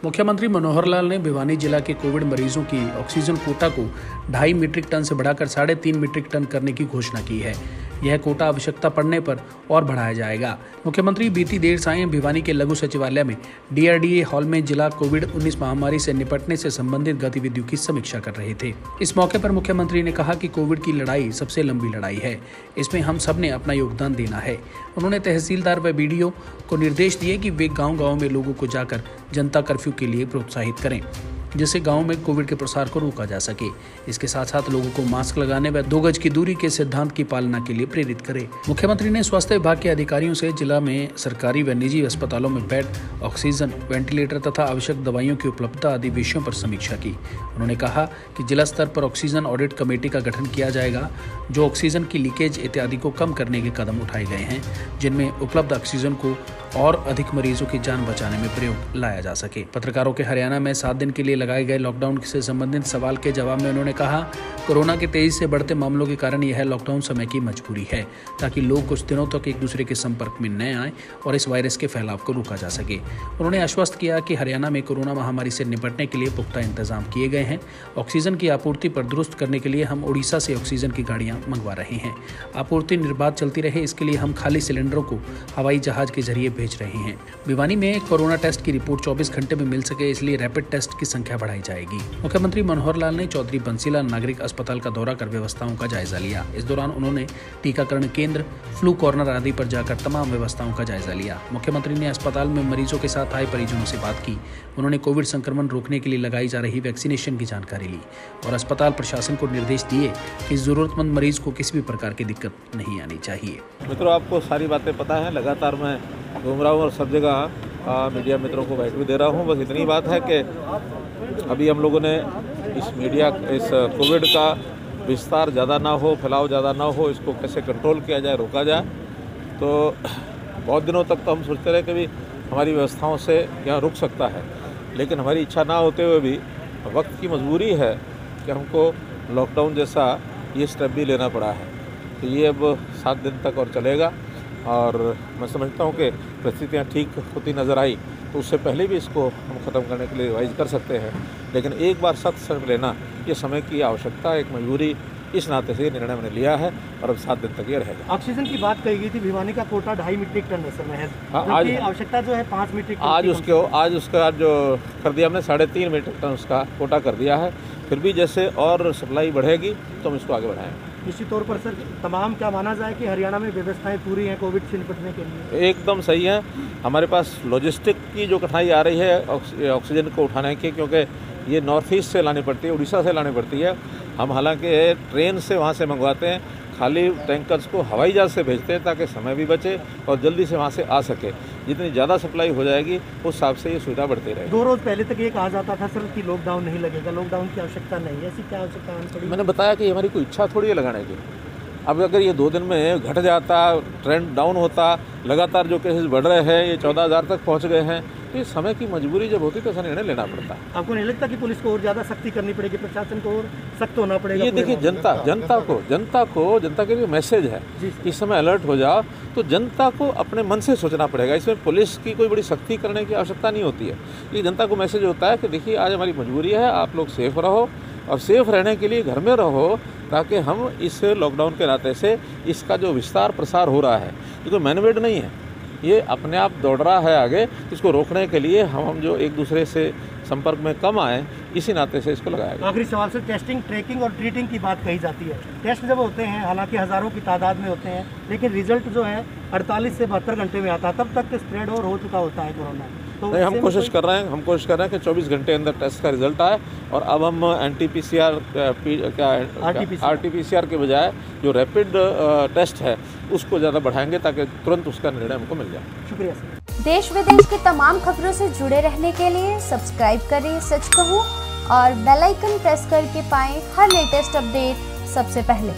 मुख्यमंत्री मनोहर लाल ने भिवानी जिला के कोविड मरीजों की ऑक्सीजन कोटा को 2.5 मीट्रिक टन से बढ़ाकर 3.5 मीट्रिक टन करने की घोषणा की है। यह कोटा आवश्यकता पड़ने पर और बढ़ाया जाएगा। मुख्यमंत्री बीती देर सायं भिवानी के लघु सचिवालय में DRDA हॉल में जिला कोविड-19 महामारी से निपटने से संबंधित गतिविधियों की समीक्षा कर रहे थे। इस मौके पर मुख्यमंत्री ने कहा कि कोविड की लड़ाई सबसे लंबी लड़ाई है, इसमें हम सब ने अपना योगदान देना है। उन्होंने तहसीलदार व BDO को निर्देश दिए कि वे गाँव-गाँव में लोगों को जाकर जनता कर्फ्यू के लिए प्रोत्साहित करें, जिससे गांव में कोविड के प्रसार को रोका जा सके। इसके साथ साथ लोगों को मास्क लगाने व 2 गज की दूरी के सिद्धांत की पालना के लिए प्रेरित करें। मुख्यमंत्री ने स्वास्थ्य विभाग के अधिकारियों से जिला में सरकारी व निजी अस्पतालों में बेड, ऑक्सीजन, वेंटिलेटर तथा आवश्यक दवाइयों की उपलब्धता आदि विषयों पर समीक्षा की। उन्होंने कहा कि जिला स्तर पर ऑक्सीजन ऑडिट कमेटी का गठन किया जाएगा, जो ऑक्सीजन की लीकेज इत्यादि को कम करने के कदम उठाए गए हैं, जिनमें उपलब्ध ऑक्सीजन को और अधिक मरीजों की जान बचाने में प्रयोग लाया जा सके। पत्रकारों के हरियाणा में 7 दिन के लिए लगाए गए लॉकडाउन से संबंधित सवाल के जवाब में उन्होंने कहा, कोरोना के तेजी से बढ़ते मामलों के कारण यह लॉकडाउन समय की मजबूरी है, ताकि लोग कुछ दिनों तक एक दूसरे के संपर्क में न आए और इस वायरस के फैलाव को रोका जा सके। उन्होंने आश्वस्त किया कि हरियाणा में कोरोना महामारी से निपटने के लिए पुख्ता इंतजाम किए गए हैं। ऑक्सीजन की आपूर्ति पर दुरुस्त करने के लिए हम उड़ीसा से ऑक्सीजन की गाड़ियां मंगवा रहे हैं। आपूर्ति निर्बाध चलती रहे, इसके लिए हम खाली सिलेंडरों को हवाई जहाज के जरिए भेज रहे हैं। भिवानी में कोरोना टेस्ट की रिपोर्ट 24 घंटे में मिल सके, इसलिए रैपिड टेस्ट की संख्या बढ़ाई जाएगी। मुख्यमंत्री मनोहर लाल ने चौधरी बंसीलाल नागरिक अस्पताल का दौरा कर व्यवस्थाओं का जायजा लिया। इस दौरान उन्होंने टीकाकरण केंद्र, फ्लू कॉर्नर आदि पर जाकर तमाम व्यवस्थाओं का जायजा लिया। मुख्यमंत्री ने अस्पताल में मरीजों के साथ आए परिजनों से बात की। उन्होंने कोविड संक्रमण रोकने के लिए लगाई जा रही वैक्सीनेशन की जानकारी ली और अस्पताल प्रशासन को निर्देश दिए कि जरूरतमंद मरीज को किसी भी प्रकार की दिक्कत नहीं आनी चाहिए। मित्रों, आपको सारी बातें पता है, लगातार मैं घूम रहा हूँ और सब जगह मीडिया मित्रों को बैठ भी दे रहा हूँ। बस इतनी बात है कि अभी हम लोगों ने इस कोविड का विस्तार ज़्यादा ना हो, फैलाव ज़्यादा ना हो, इसको कैसे कंट्रोल किया जाए, रोका जाए। तो बहुत दिनों तक तो हम सोचते रहे कि भी हमारी व्यवस्थाओं से यहाँ रुक सकता है, लेकिन हमारी इच्छा ना होते हुए भी वक्त की मजबूरी है कि हमको लॉकडाउन जैसा ये स्टेप भी लेना पड़ा है। तो ये अब 7 दिन तक और चलेगा और मैं समझता हूँ कि परिस्थितियाँ ठीक होती नज़र आई तो उससे पहले भी इसको हम ख़त्म करने के लिए रिवाइज कर सकते हैं, लेकिन एक बार सख्त स्टेप लेना ये समय की आवश्यकता, एक मजबूरी, इस नाते से ये निर्णय मैंने लिया है और अब 7 दिन तक ये रहेगा। ऑक्सीजन की बात कही गई थी, भिवानी का कोटा 2.5 मीट्रिक टन है सर महज। आज आवश्यकता जो है 5 मीट्रिक टन। आज उसका जो कर दिया हमने 3.5 मीट्रिक टन उसका कोटा कर दिया है। फिर भी जैसे और सप्लाई बढ़ेगी तो हम इसको आगे बढ़ाएंगे। निश्चित तौर पर सर तमाम क्या माना जाए कि हरियाणा में व्यवस्थाएं पूरी हैं कोविड से निपटने के लिए? एकदम सही है। हमारे पास लॉजिस्टिक की जो कठिनाई आ रही है ऑक्सीजन को उठाने की, क्योंकि ये नॉर्थ ईस्ट से लानी पड़ती है, उड़ीसा से लानी पड़ती है। हम हालांकि ट्रेन से वहाँ से मंगवाते हैं, खाली टैंकर्स को हवाई जहाज़ से भेजते हैं ताकि समय भी बचे और जल्दी से वहाँ से आ सके। जितनी ज़्यादा सप्लाई हो जाएगी उस हिसाब से ये सुविधा बढ़ती रहेगी। 2 रोज़ पहले तक ये कहा जाता था सर कि लॉकडाउन नहीं लगेगा, लॉकडाउन की आवश्यकता नहीं है, ऐसी क्या आवश्यकता पड़ी? मैंने बताया कि हमारी कोई इच्छा थोड़ी है लगाने की। अब अगर ये 2 दिन में घट जाता, ट्रेंड डाउन होता, लगातार जो केसेस बढ़ रहे हैं, ये 14,000 तक पहुँच गए हैं, तो ये समय की मजबूरी जब होती तो ऐसा निर्णय लेना पड़ता। आपको नहीं लगता कि पुलिस को और ज़्यादा सख्ती करनी पड़ेगी, प्रशासन को और सख्त होना पड़ेगा? ये देखिए, जनता के लिए मैसेज है, इस समय अलर्ट हो जाओ, तो जनता को अपने मन से सोचना पड़ेगा। इसमें पुलिस की कोई बड़ी सख्ती करने की आवश्यकता नहीं होती है। ये जनता को मैसेज होता है कि देखिए आज हमारी मजबूरी है, आप लोग सेफ रहो और सेफ रहने के लिए घर में रहो, ताकि हम इस लॉकडाउन के नाते से इसका जो विस्तार प्रसार हो रहा है ये कोई मैनमेड नहीं है, ये अपने आप दौड़ रहा है आगे। इसको रोकने के लिए हम जो एक दूसरे से संपर्क में कम आए, इसी नाते से इसको लगाया गया। आखिरी सवाल से, टेस्टिंग, ट्रैकिंग और ट्रीटिंग की बात कही जाती है। टेस्ट जब होते हैं, हालांकि हज़ारों की तादाद में होते हैं, लेकिन रिजल्ट जो है 48 से 72 घंटे में आता है, तब तक स्प्रेड और हो चुका होता है कोरोना। तो नहीं, हम कोशिश कर रहे हैं कि 24 घंटे अंदर टेस्ट का रिजल्ट आए और अब हम RT-PCR के बजाय जो रैपिड टेस्ट है उसको ज़्यादा बढ़ाएंगे ताकि तुरंत उसका निर्णय हमको मिल जाए। शुक्रिया सर। देश विदेश की तमाम खबरों से जुड़े रहने के लिए सब्सक्राइब करें सच कहूं और बेल आइकन प्रेस करके पाएं हर लेटेस्ट अपडेट सबसे पहले।